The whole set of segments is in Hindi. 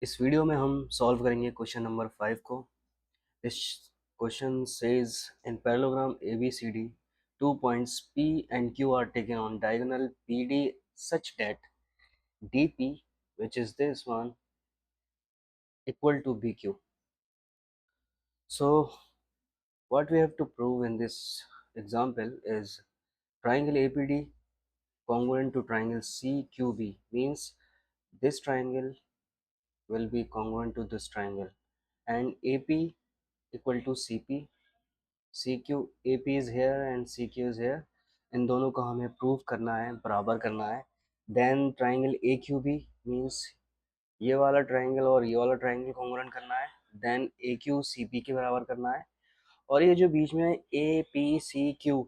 इस वीडियो में हम सॉल्व करेंगे क्वेश्चन नंबर 5 को। This question says in parallelogram ABCD 2 points P and Q are taken on diagonal PD such that DP, which is this one, equal to BQ. So what we have to prove in this example is triangle APD congruent to triangle CQB means this triangle will be congruent to this triangle, and AP equal to CP, CQ, AP is here and CQ is here. इन दोनों को हमें प्रूव करना है, बराबर करना है. देन ट्राइंगल AQB मीन्स ये वाला ट्राइंगल और ये वाला ट्राइंगल कॉन्ग्रुएंट करना है. देन AQ CP के बराबर करना है. और ये जो बीच में APCQ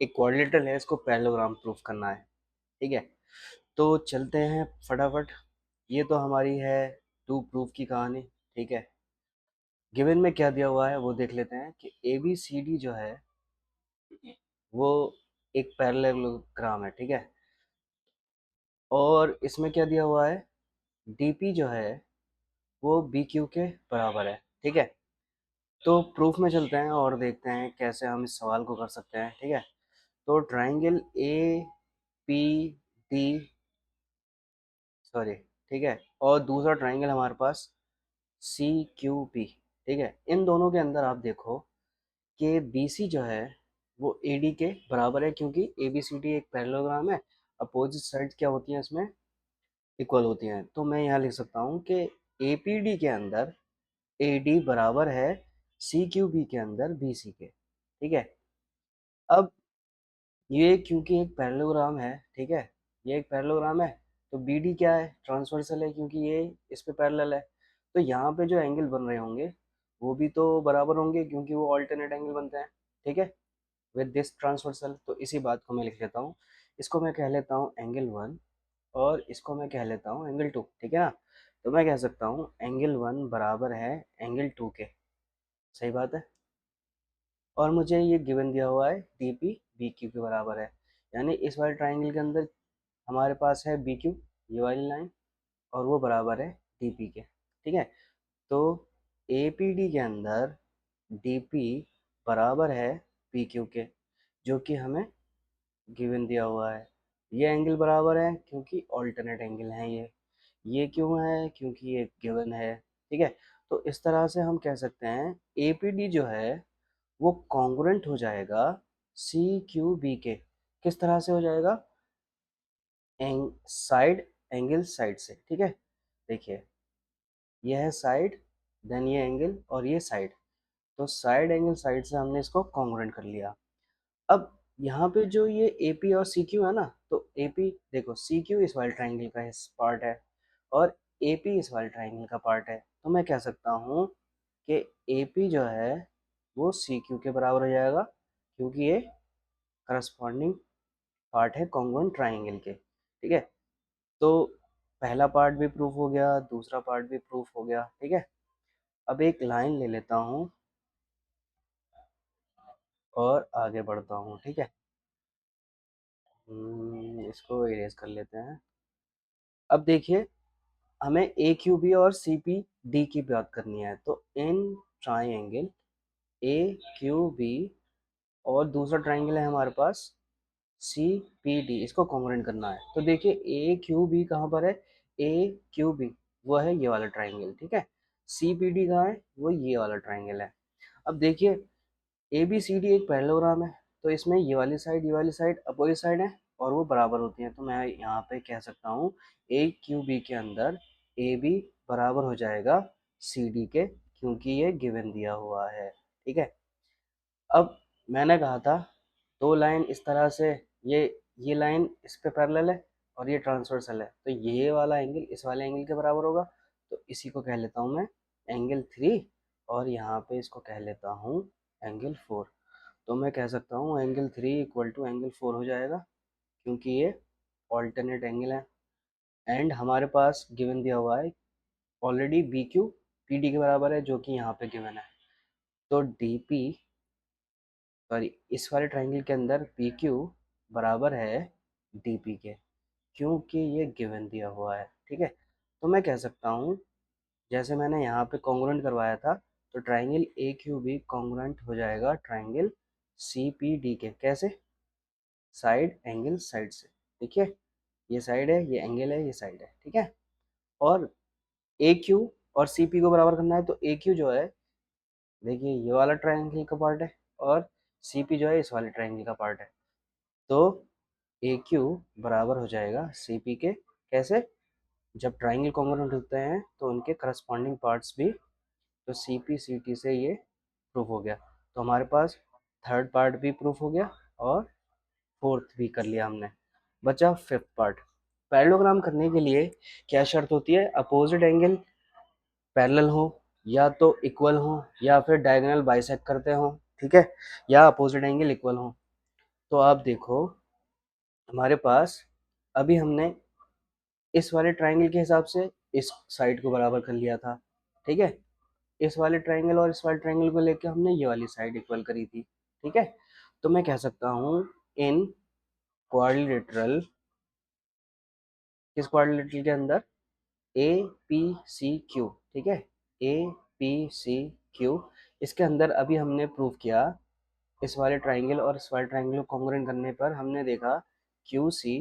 एक क्वाड्रिलेटरल है, इसको पैरेललोग्राम प्रूफ करना है. ठीक है, तो चलते हैं फटाफट. ये तो हमारी है टू प्रूफ की कहानी. ठीक है, गिवन में क्या दिया हुआ है वो देख लेते हैं कि ABCD जो है वो एक पैरेललोग्राम है. ठीक है, और इसमें क्या दिया हुआ है, DP जो है वो BQ के बराबर है. ठीक है, तो प्रूफ में चलते हैं और देखते हैं कैसे हम इस सवाल को कर सकते हैं. ठीक है, तो ट्राइंगल APD, सॉरी, ठीक है, और दूसरा ट्राइंगल हमारे पास CQP. ठीक है, इन दोनों के अंदर आप देखो कि BC जो है वो AD के बराबर है, क्योंकि ABCD एक पैरेललोग्राम है. अपोजिट साइड क्या होती हैं इसमें, इक्वल होती हैं. तो मैं यहाँ लिख सकता हूँ कि APD के अंदर AD बराबर है CQB के अंदर BC के. ठीक है, अब ये क्योंकि एक पैरेललोग्राम है, ठीक है, ये एक पैरेललोग्राम है, तो BD क्या है, ट्रांसवर्सल है, क्योंकि ये इस पे पैरेलल है. तो यहाँ पे जो एंगल बन रहे होंगे वो भी तो बराबर होंगे, क्योंकि वो ऑल्टरनेट एंगल बनते हैं. ठीक है, विद दिस ट्रांसवर्सल. तो इसी बात को मैं लिख लेता हूँ. इसको मैं कह लेता हूँ एंगल 1 और इसको मैं कह लेता हूँ एंगल 2. ठीक है ना, तो मैं कह सकता हूँ एंगल 1 बराबर है एंगल 2 के. सही बात है. और मुझे ये गिवन दिया हुआ है DP BQ के बराबर है, यानी इस वाले ट्राइंगल के अंदर हमारे पास है BQ, ये वाली लाइन, और वो बराबर है DP के. ठीक है, तो APD के अंदर DP बराबर है PQ के, जो कि हमें गिवन दिया हुआ है. ये एंगल बराबर है क्योंकि ऑल्टरनेट एंगल हैं ये क्यों है, क्योंकि ये गिवन है. ठीक है, तो इस तरह से हम कह सकते हैं APD जो है वो कॉन्ग्रुएंट हो जाएगा CQB के. किस तरह से हो जाएगा, साइड एंगल साइड से. ठीक है, देखिए ये है साइड, देन ये एंगल और ये साइड, तो साइड एंगल साइड से हमने इसको कॉन्ग्रुएंट कर लिया. अब यहाँ पे जो ये AP और CQ है ना, तो AP देखो CQ इस वाले ट्राइंगल का पार्ट है और AP इस वाले ट्राइंगल का पार्ट है. तो मैं कह सकता हूँ कि AP जो है वो CQ के बराबर हो जाएगा, क्योंकि ये करस्पॉन्डिंग पार्ट है कॉन्ग्रुएंट ट्राइंगल के. ठीक है, तो पहला पार्ट भी प्रूफ हो गया, दूसरा पार्ट भी प्रूफ हो गया. ठीक है, अब एक लाइन ले लेता हूँ और आगे बढ़ता हूँ. ठीक है, इसको इरेज कर लेते हैं. अब देखिए हमें AQB और CPD की बात करनी है. तो इन ट्राइंगल AQB और दूसरा ट्राइंगल है हमारे पास CPD, इसको कॉन्ग्रुएंट करना है. तो देखिए AQB कहाँ पर है, AQB वो है ये वाला ट्राइंगल. ठीक है, CPD कहाँ है, वो ये वाला ट्राइंगल है. अब देखिए ABCD एक पैरेललोग्राम है, तो इसमें ये वाली साइड अपोजिट साइड है और वो बराबर होती हैं. तो मैं यहाँ पे कह सकता हूँ AQB के अंदर AB बराबर हो जाएगा CD के, क्योंकि ये गिवन दिया हुआ है. ठीक है, अब मैंने कहा था दो लाइन इस तरह से, ये लाइन इस पे पैरेलल है और ये ट्रांसवर्सल है, तो ये वाला एंगल इस वाले एंगल के बराबर होगा. तो इसी को कह लेता हूँ मैं एंगल 3, और यहाँ पे इसको कह लेता हूँ एंगल 4. तो मैं कह सकता हूँ एंगल 3 इक्वल टू एंगल 4 हो जाएगा, क्योंकि ये ऑल्टरनेट एंगल है. एंड हमारे पास गिवन दिया हुआ है ऑलरेडी BQ PD के बराबर है, जो कि यहाँ पे गिवन है. तो DP, सॉरी, इस वाले ट्राइंगल के अंदर PQ बराबर है DP के, क्योंकि ये गिवन दिया हुआ है. ठीक है, तो मैं कह सकता हूँ, जैसे मैंने यहाँ पे कॉन्ग्रुएंट करवाया था, तो triangle A Q B congruent हो जाएगा ट्राइंगल सी पी डी के। कैसे? साइड एंगल साइड से। ठीक है, ये साइड है, ये एंगल है, ये साइड है। ठीक है, और ए क्यू और सी पी को बराबर करना है, तो ए क्यू जो है, देखिए ये वाला ट्राइंगल का पार्ट है, और सी पी जो है इस वाले ट्राइंगल का पार्ट है। तो ए क्यू बराबर हो जाएगा सी पी के। कैसे? जब ट्राइंगल कॉन्ग्रुएंट होते हैं तो उनके करस्पॉन्डिंग पार्ट्स भी, तो सी पी सी टी से ये प्रूफ हो गया। तो हमारे पास थर्ड पार्ट भी प्रूफ हो गया और फोर्थ भी कर लिया हमने। बचा फिफ्थ पार्ट। पैरेललोग्राम करने के लिए क्या शर्त होती है? अपोजिट एंगल पैरेलल हो, या तो इक्वल हो, या फिर डायगोनल बाइसेक्ट करते हो। ठीक है, या अपोजिट एंगल इक्वल हो। तो आप देखो, हमारे पास अभी हमने इस वाले ट्राइंगल के हिसाब से इस साइड को बराबर कर लिया था। ठीक है, इस वाले ट्राइंगल और इस वाले ट्राइंगल को लेके हमने ये वाली साइड इक्वल करी थी। ठीक है, तो मैं कह सकता हूँ इन क्वाड्रिलेटरल, किस क्वाड्रिलेटरल के अंदर? A P C Q. ठीक है, ए पी सी क्यू, इसके अंदर अभी हमने प्रूव किया, इस वाले ट्राइंगल और इस वाले ट्राइंगल को कॉन्ग्रुएंट करने पर हमने देखा क्यू सी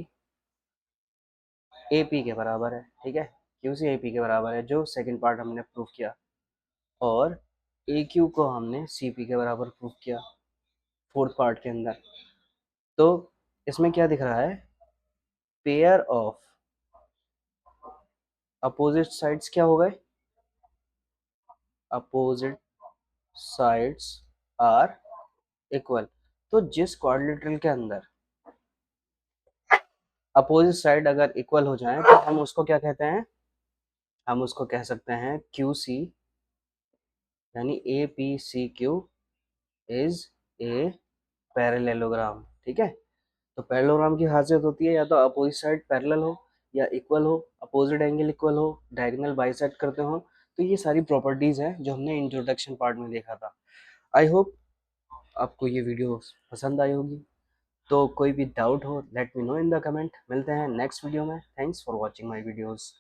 ए पी के बराबर है। ठीक है, क्यू सी ए पी के बराबर है, जो सेकंड पार्ट हमने प्रूव किया, और ए क्यू को हमने सी पी के बराबर प्रूव किया फोर्थ पार्ट के अंदर। तो इसमें क्या दिख रहा है? पेयर ऑफ अपोजिट साइड्स क्या हो गए? Opposite sides are equal. तो जिस क्वाड्रिलेटरल के अंदर अपोजिट साइड अगर इक्वल हो जाए तो हम उसको क्या कहते हैं? हम उसको कह सकते हैं क्यू सी, यानी A P C Q is a parallelogram. ठीक है, तो पैरेललोग्राम की खासियत होती है या तो अपोजिट साइड पैरेलल हो, या इक्वल हो, अपोजिट एंगल इक्वल हो, डायगोनल बाइसेक्ट करते हो। तो ये सारी प्रॉपर्टीज हैं जो हमने इंट्रोडक्शन पार्ट में देखा था। आई होप आपको ये वीडियो पसंद आई होगी। तो कोई भी डाउट हो, let me know in the comment. मिलते हैं नेक्स्ट वीडियो में। Thanks for watching my videos.